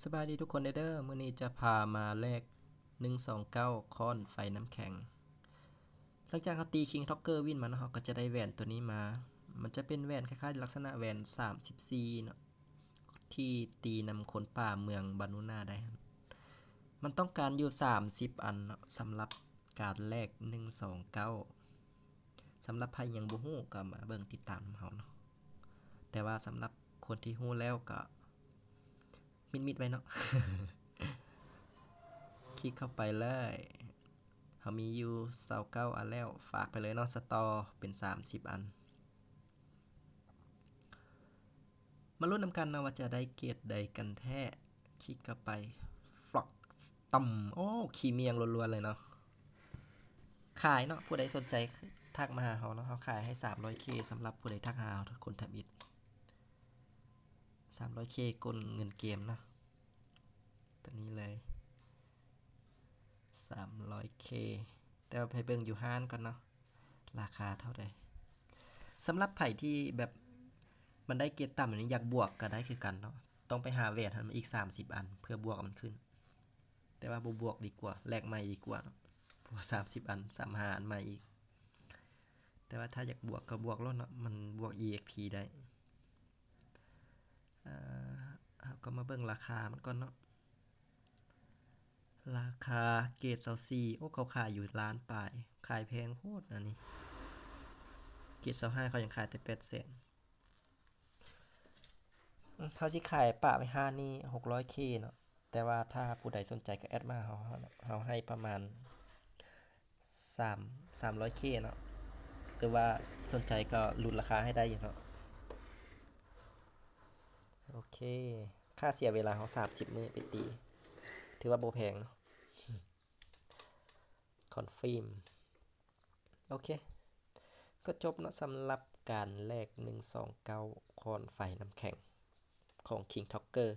สบายดีทุกคนเด้อมื้อนี้จะพามาแลก129ค้อนไฟน้ำแข็งหลังจากเราตีคิงท็อกเกอร์วินมาเนาะเราก็จะได้แหวนตัวนี้มามันจะเป็นแหวนคล้ายๆลักษณะแหวน34เนาะที่ตีนำคนป่าเมืองบานูนาได้มันต้องการอยู่30อันเนาะสำหรับการแลก129สำหรับใครยังบ่ฮู้ก็มาเบิ่งติดตามเฮาเนาะแต่ว่าสำหรับคนที่ฮู้แล้วก็มิดๆไว้เนาะ คลิกเข้าไปเลยเขามีอยู่29อันแล้วฝากไปเลยเนาะสตอเป็น30อันมาลุ้นนำกันนะว่าจะได้เกรดใดกันแท้คลิกเข้าไปฟล็อกต่ำโอ้ขี้เมียงล้วนๆเลยเนาะขายเนาะผู้ใดสนใจทักมาหาเขาเนาะเขาขายให้ 300k สำหรับผู้ใดทักหาเขาคนทำอิฐ 300k กลเงินเกมเนาะตัวนี้เลย 300k แต่ว่าไปเบิ่งอยู่ห้านก่อนเนาะราคาเท่าใดสำหรับไผที่แบบมันได้เกรดต่ำอย่างนี้อยากบวกก็ได้คือกันเนาะต้องไปหาแหวนให้มันอีก30อันเพื่อบวกมันขึ้นแต่ว่าบ่บวกดีกว่าแลกใหม่ดีกว่าเนาะเพราะ30อัน35อันใหม่อีกแต่ว่าถ้าอยากบวกก็บวกแล้วเนาะมันบวก EXP ได้ก็มาเบิ่งราคามันก่อนเนาะราคาเกรด24โอ้เขาขายอยู่ล้านปลายขายแพงโพดอันนี้เกรด25เขายังขายแต่800,000เขาสิขายปะไป5นี่ 600k เนาะแต่ว่าถ้าผู้ใดสนใจก็แอดมาเฮาให้ประมาณ300k เนาะหรือว่าสนใจก็ลุ้นราคาให้ได้อยู่เนาะโอเคค่าเสียเวลาเฮา30มื้อไปตีถือว่าบ่แพงเนาะคอนฟิร์มโอเคก็จบเนาะสำหรับการแลก129ค้อนไฟน้ำแข็งของ King Talker